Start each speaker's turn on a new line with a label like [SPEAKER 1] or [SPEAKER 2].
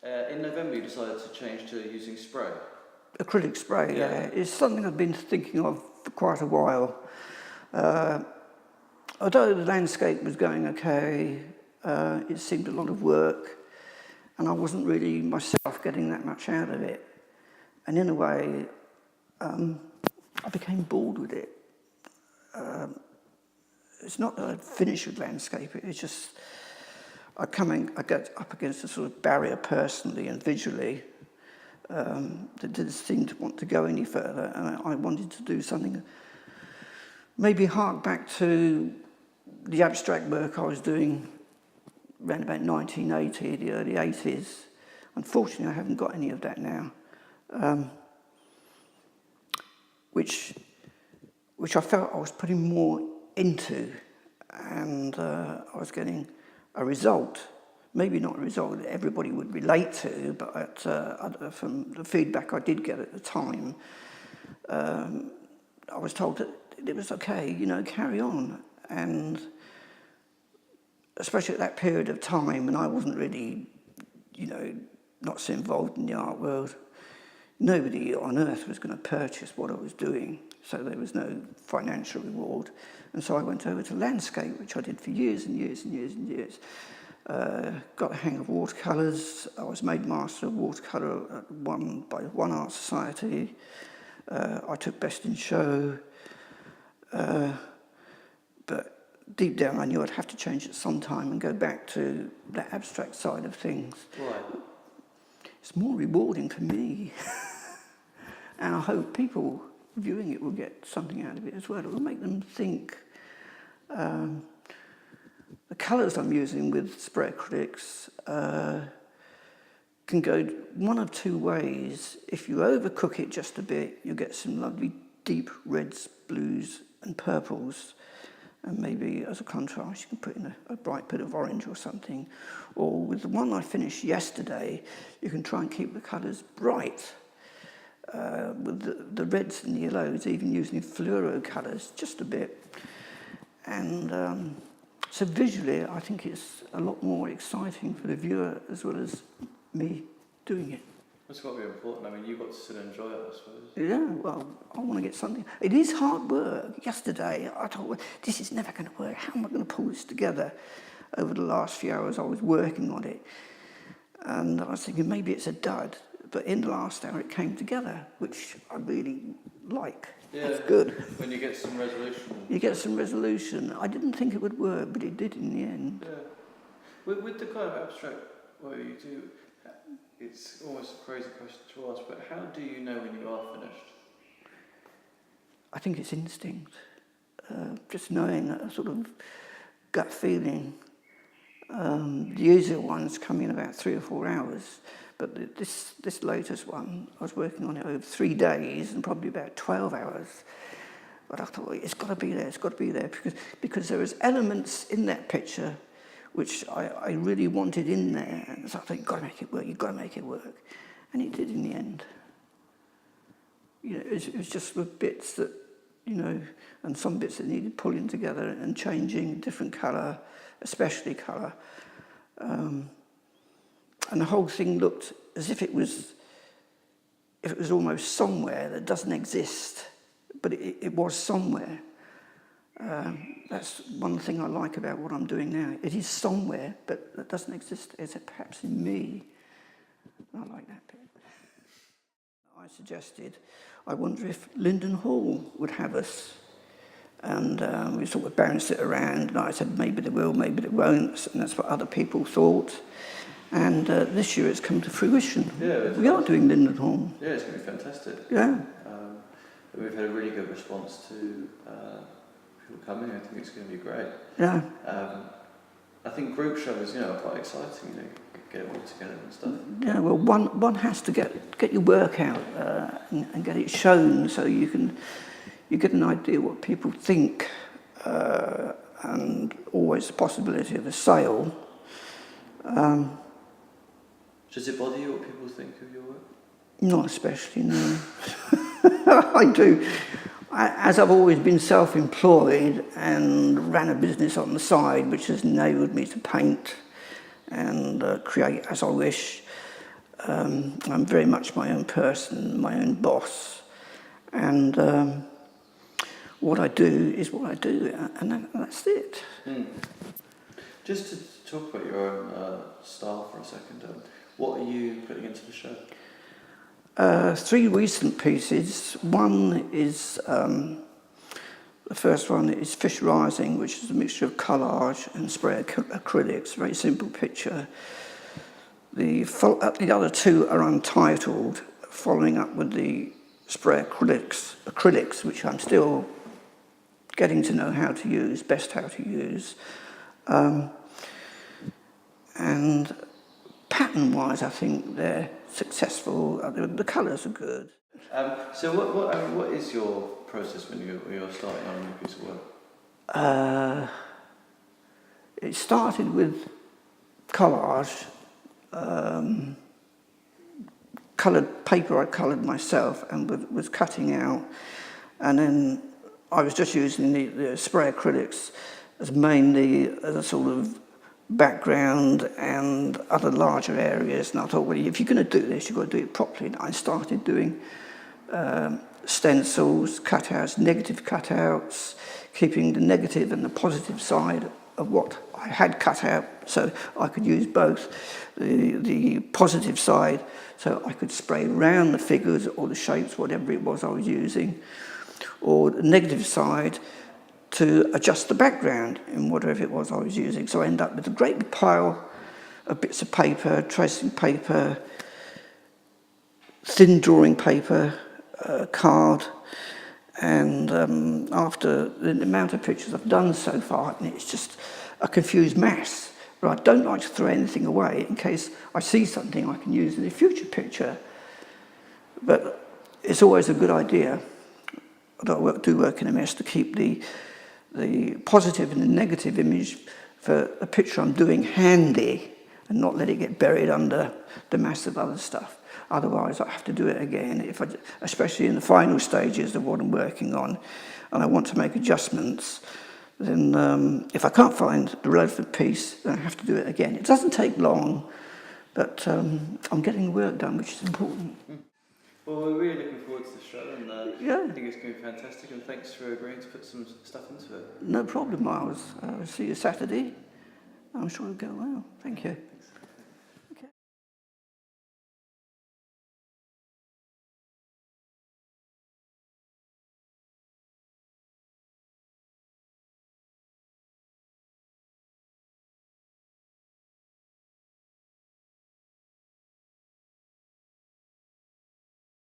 [SPEAKER 1] In November you decided to change to using spray.
[SPEAKER 2] Acrylic spray, yeah. It's something I've been thinking of for quite a while. Although the landscape was going okay, it seemed a lot of work, and I wasn't really myself getting that much out of it. And in a way, I became bored with it. It's not that I'd finished with landscape, it's just I get up against a sort of barrier personally and visually that didn't seem to want to go any further, and I wanted to do something, maybe hark back to the abstract work I was doing around about 1980, the early 80s. Unfortunately, I haven't got any of that now, which I felt I was putting more into, and I was getting a result, maybe not a result that everybody would relate to, but from the feedback I did get at the time, I was told that it was okay, carry on. And especially at that period of time when I wasn't really, not so involved in the art world, nobody on earth was going to purchase what I was doing, so there was no financial reward. And so I went over to landscape, which I did for years and years and years and years. Got a hang of watercolours. I was made master of watercolour by one art society. I took best in show. But deep down I knew I'd have to change at some time and go back to that abstract side of things.
[SPEAKER 1] Why?
[SPEAKER 2] It's more rewarding for me. And I hope people viewing it will get something out of it as well. It will make them think. The colours I'm using with spray acrylics can go one of two ways. If you overcook it just a bit, you'll get some lovely deep reds, blues and purples, and maybe as a contrast you can put in a bright bit of orange or something. Or with the one I finished yesterday, you can try and keep the colours bright with the reds and yellows, even using fluoro colours just a bit. And so visually I think it's a lot more exciting for the viewer as well as me doing it.
[SPEAKER 1] That's got to be important. I mean, you've got to still enjoy it, I suppose.
[SPEAKER 2] Yeah, well, I want to get something. It is hard work. Yesterday, I thought, well, this is never going to work. How am I going to pull this together? Over the last few hours, I was working on it. And I was thinking, maybe it's a dud. But in the last hour, it came together, which I really like.
[SPEAKER 1] Yeah,
[SPEAKER 2] it's good.
[SPEAKER 1] When you get some resolution.
[SPEAKER 2] You get some resolution. I didn't think it would work, but it did in the end.
[SPEAKER 1] Yeah. With the kind of abstract work you do, it's almost a crazy question to ask, but how do you know when you are finished?
[SPEAKER 2] I think it's instinct. Just knowing a sort of gut feeling. The usual ones come in about 3 or 4 hours, but this latest one, I was working on it over 3 days and probably about 12 hours. But I thought, it's got to be there, it's got to be there, because there was elements in that picture which I really wanted in there. And so I thought, you've got to make it work, you've got to make it work. And it did in the end. It was just with bits that, and some bits that needed pulling together and changing, different colour, especially colour. And the whole thing looked as if it was almost somewhere that doesn't exist, but it was somewhere. That's one thing I like about what I'm doing now. It is somewhere, but it doesn't exist. Is it perhaps in me? I like that bit. I suggested, I wonder if Linden Hall would have us. And we sort of bounced it around, and I said, maybe they will, maybe they won't, and that's what other people thought. And this year it's come to fruition.
[SPEAKER 1] Yeah,
[SPEAKER 2] we are doing Linden Hall.
[SPEAKER 1] Yeah, it's going to be fantastic.
[SPEAKER 2] Yeah.
[SPEAKER 1] We've had a really good response to people coming. I think it's going to be great.
[SPEAKER 2] Yeah.
[SPEAKER 1] I think group shows, are quite exciting. Get it all together and stuff.
[SPEAKER 2] Yeah. Well, one has to get your work out and get it shown, so you get an idea what people think, and always the possibility of a sale.
[SPEAKER 1] Does it bother you what people think of your work?
[SPEAKER 2] Not especially, no. I do. As I've always been self-employed and ran a business on the side, which has enabled me to paint and create as I wish, I'm very much my own person, my own boss, and what I do is what I do, and that's it.
[SPEAKER 1] Mm. Just to talk about your own style for a second, what are you putting into the show?
[SPEAKER 2] 3 recent pieces. One is, the first one is Fish Rising, which is a mixture of collage and spray acrylics, very simple picture. The other 2 are Untitled, following up with the spray acrylics, which I'm still getting to know how to use, best how to use. And pattern-wise, I think they're successful. The colours are good.
[SPEAKER 1] So what is your process when you're starting on a new piece of work?
[SPEAKER 2] It started with collage, coloured paper I coloured myself and was cutting out, and then I was just using the spray acrylics as mainly as a sort of background and other larger areas. And I thought, well, if you're going to do this, you've got to do it properly. And I started doing stencils, cutouts, negative cutouts, keeping the negative and the positive side of what I had cut out, so I could use both. The positive side, so I could spray around the figures or the shapes, whatever it was I was using, or the negative side to adjust the background in whatever it was I was using. So I end up with a great big pile of bits of paper, tracing paper, thin drawing paper, card, and after the amount of pictures I've done so far, it's just a confused mess. But I don't like to throw anything away in case I see something I can use in a future picture. But it's always a good idea, although I do work in a mess, to keep the positive and the negative image for a picture I'm doing handy and not let it get buried under the mass of other stuff. Otherwise, I have to do it again, especially in the final stages of what I'm working on, and I want to make adjustments. Then if I can't find the relevant piece, then I have to do it again. It doesn't take long, but I'm getting the work done, which is important.
[SPEAKER 1] Well, we're really looking forward to the show, and
[SPEAKER 2] Yeah.
[SPEAKER 1] I think it's going to be fantastic, and thanks for agreeing to put some stuff into it.
[SPEAKER 2] No problem, Myles. I'll see you Saturday. I'm sure it'll go well. Thank you.
[SPEAKER 1] Thanks.